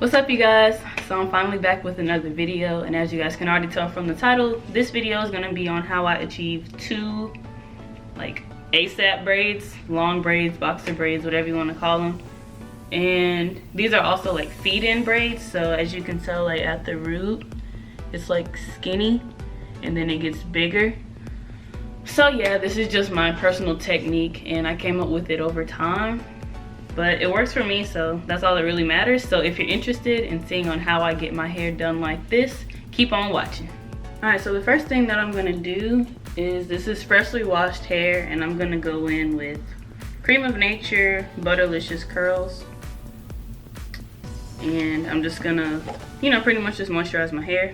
What's up, you guys? So I'm finally back with another video, and as you guys can already tell from the title, this video is going to be on how I achieve two like ASAP braids, long braids, boxer braids, whatever you want to call them. And these are also like feed-in braids, so as you can tell, like at the root it's like skinny and then it gets bigger. So yeah, this is just my personal technique and I came up with it over time, but it works for me, so that's all that really matters. So if you're interested in seeing on how I get my hair done like this, keep on watching. All right, so the first thing that I'm gonna do is, this is freshly washed hair, and I'm gonna go in with Cream of Nature Butterlicious Curls. And I'm just gonna, pretty much just moisturize my hair.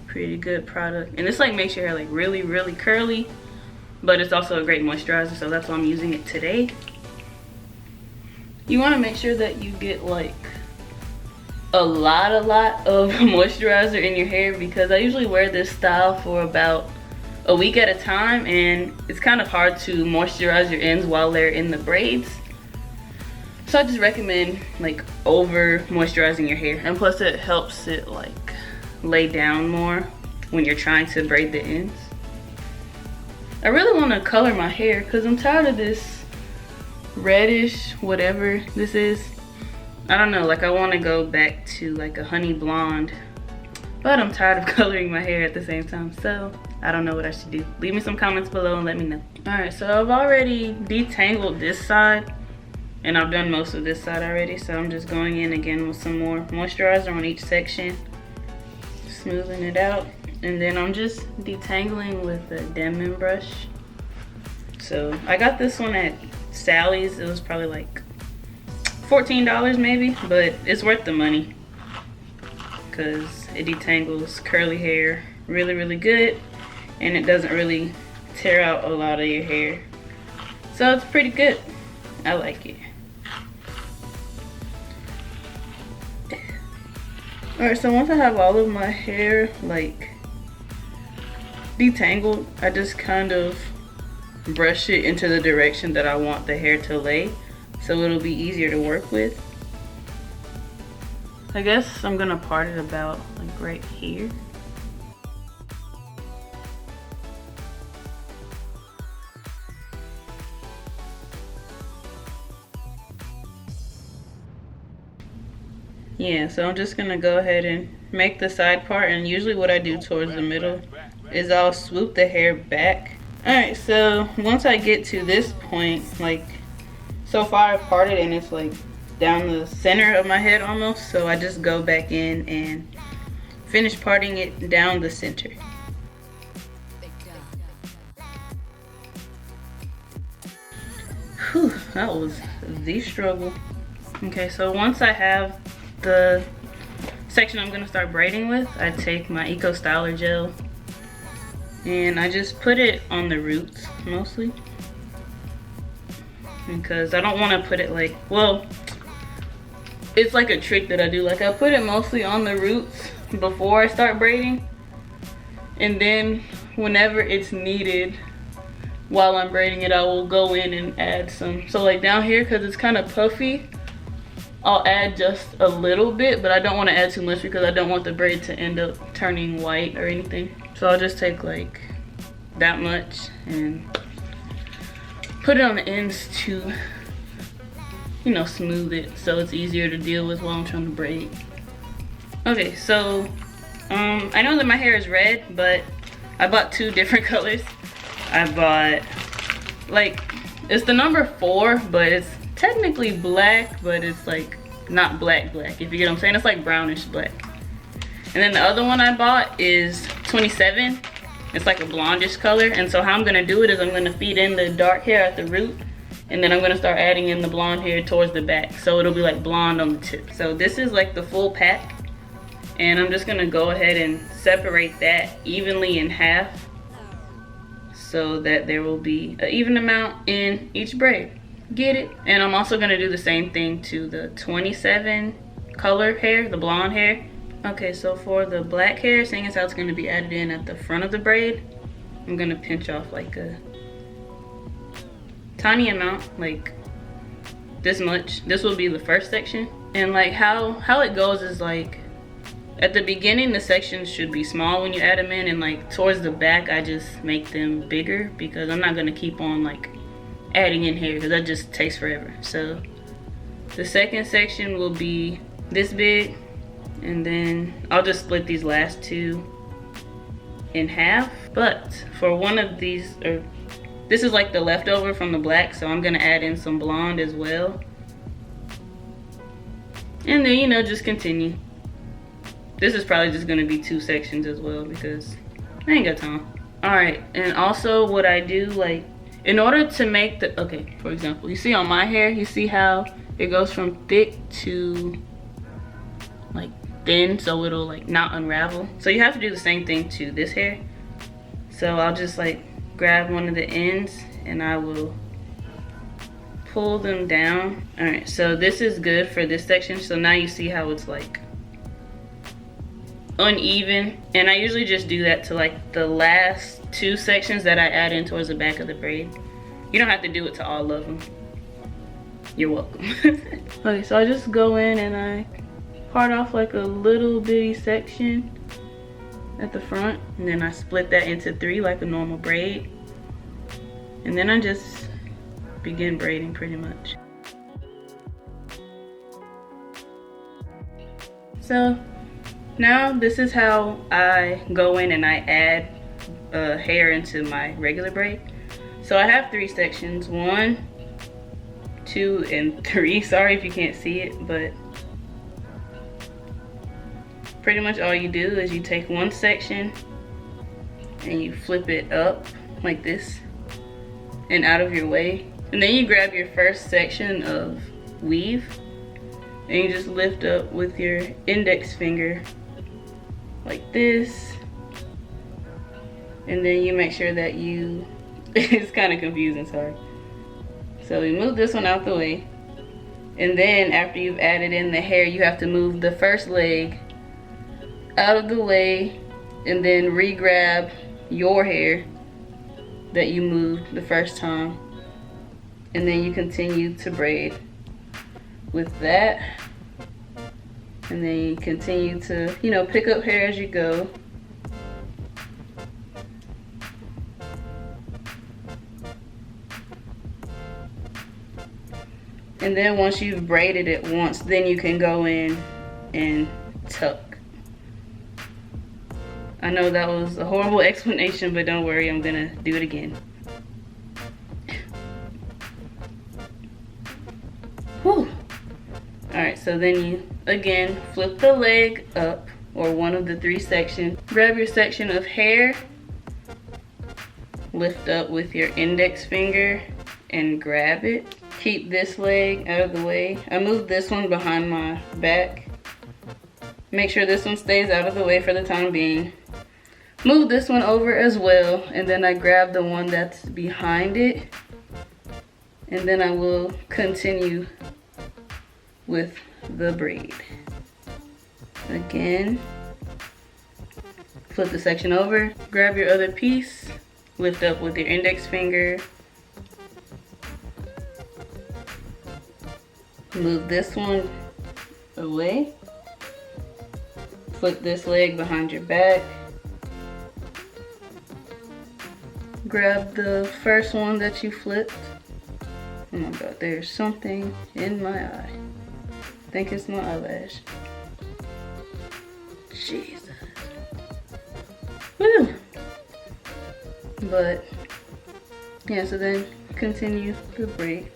Pretty good product. And this like makes your hair like really, really curly, but it's also a great moisturizer, so that's why I'm using it today. You wanna make sure that you get like a lot of moisturizer in your hair, because I usually wear this style for about a week at a time, and it's kind of hard to moisturize your ends while they're in the braids. So I just recommend like over moisturizing your hair, and plus it helps it like lay down more when you're trying to braid the ends. I really want to color my hair because I'm tired of this reddish whatever this is. I don't know, like I want to go back to like a honey blonde, but I'm tired of coloring my hair at the same time, so I don't know what I should do. Leave me some comments below and let me know. Alright, so I've already detangled this side and I've done most of this side already, so I'm just going in again with some more moisturizer on each section, smoothing it out, and then I'm just detangling with a Denman brush. So I got this one at Sally's. It was probably like $14 maybe, but it's worth the money because it detangles curly hair really, really good, and it doesn't really tear out a lot of your hair. So it's pretty good. I like it. Alright, so once I have all of my hair like detangled, I just kind of brush it into the direction that I want the hair to lay, so it'll be easier to work with. I guess I'm gonna part it about like right here. Yeah, so I'm just gonna go ahead and make the side part, and usually what I do towards the middle is I'll swoop the hair back. Alright, so once I get to this point, like so far I've parted and it's like down the center of my head almost, so I just go back in and finish parting it down the center. Whew, that was the struggle. Okay, so once I have the section I'm gonna start braiding with, I take my Eco Styler gel and I just put it on the roots mostly, because I don't want to put it like, well, it's like a trick that I do. Like I put it mostly on the roots before I start braiding, and then whenever it's needed while I'm braiding it, I will go in and add some. So like down here, because it's kind of puffy, I'll add just a little bit, but I don't want to add too much because I don't want the braid to end up turning white or anything. So I'll just take like that much and put it on the ends to, smooth it so it's easier to deal with while I'm trying to braid. Okay, so I know that my hair is red, but I bought two different colors. I bought, like, it's the number 4, but it's technically black, but it's like not black, if you get what I'm saying. It's like brownish black. And then the other one I bought is 27. It's like a blondish color, and so how I'm gonna do it is I'm gonna feed in the dark hair at the root, and then I'm gonna start adding in the blonde hair towards the back, so it'll be like blonde on the tip. So this is like the full pack, and I'm just gonna go ahead and separate that evenly in half so that there will be an even amount in each braid. Get it? And I'm also gonna do the same thing to the 27 color hair, the blonde hair. Okay, so for the black hair, seeing as how it's gonna be added in at the front of the braid, I'm gonna pinch off like a tiny amount, like this much. This will be the first section. And like how it goes is like, at the beginning the sections should be small when you add them in, and like towards the back I just make them bigger because I'm not gonna keep on like adding in hair because that just takes forever. So the second section will be this big, and then I'll just split these last two in half. But for one of these, or this is like the leftover from the black, so I'm gonna add in some blonde as well. And then, you know, just continue. This is probably just gonna be 2 sections as well because I ain't got time. All right, and also what I do, like, in order to make the, okay, for example, you see on my hair, you see how it goes from thick to like thin, so it'll like not unravel. So you have to do the same thing to this hair. So I'll just like grab one of the ends and I will pull them down. All right, so this is good for this section. So now you see how it's like uneven, and I usually just do that to like the last 2 sections that I add in towards the back of the braid. You don't have to do it to all of them. You're welcome. Okay, so I just go in and I part off like a little bitty section at the front, and then I split that into 3 like a normal braid, and then I just begin braiding pretty much. So now this is how I go in and I add hair into my regular braid. So I have 3 sections, 1, 2, and 3. Sorry if you can't see it, but pretty much all you do is you take one section and you flip it up like this and out of your way. And then you grab your first section of weave and you just lift up with your index finger like this. And then you make sure that you, it's kind of confusing, sorry. So we move this one out the way. And then after you've added in the hair, you have to move the first leg out of the way and then re-grab your hair that you moved the first time. And then you continue to braid with that. And then you continue to, you know, pick up hair as you go. And then once you've braided it once, then you can go in and tuck. I know that was a horrible explanation, but don't worry, I'm gonna do it again. Whew. Alright, so then you, again, flip the leg up, or one of the 3 sections. Grab your section of hair, lift up with your index finger, and grab it. Keep this leg out of the way. I moved this one behind my back. Make sure this one stays out of the way for the time being. Move this one over as well, and then I grab the one that's behind it, and then I will continue with the braid. Again, flip the section over, grab your other piece, lift up with your index finger, move this one away, flip this leg behind your back, grab the first one that you flipped. Oh my god, there's something in my eye. I think it's my eyelash. Jesus. Woo! But yeah, so then continue the braid.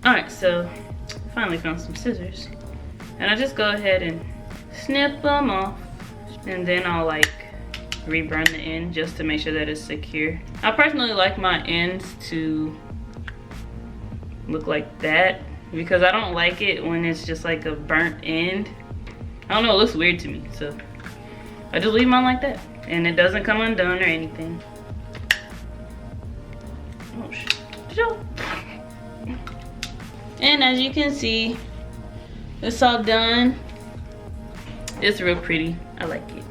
All right, so finally found some scissors. And I just go ahead and snip them off. And then I'll like reburn the end just to make sure that it's secure. I personally like my ends to look like that because I don't like it when it's just like a burnt end. I don't know, it looks weird to me. So I just leave mine like that. And it doesn't come undone or anything. Oh shit. And as you can see, it's all done. It's real pretty. I like it.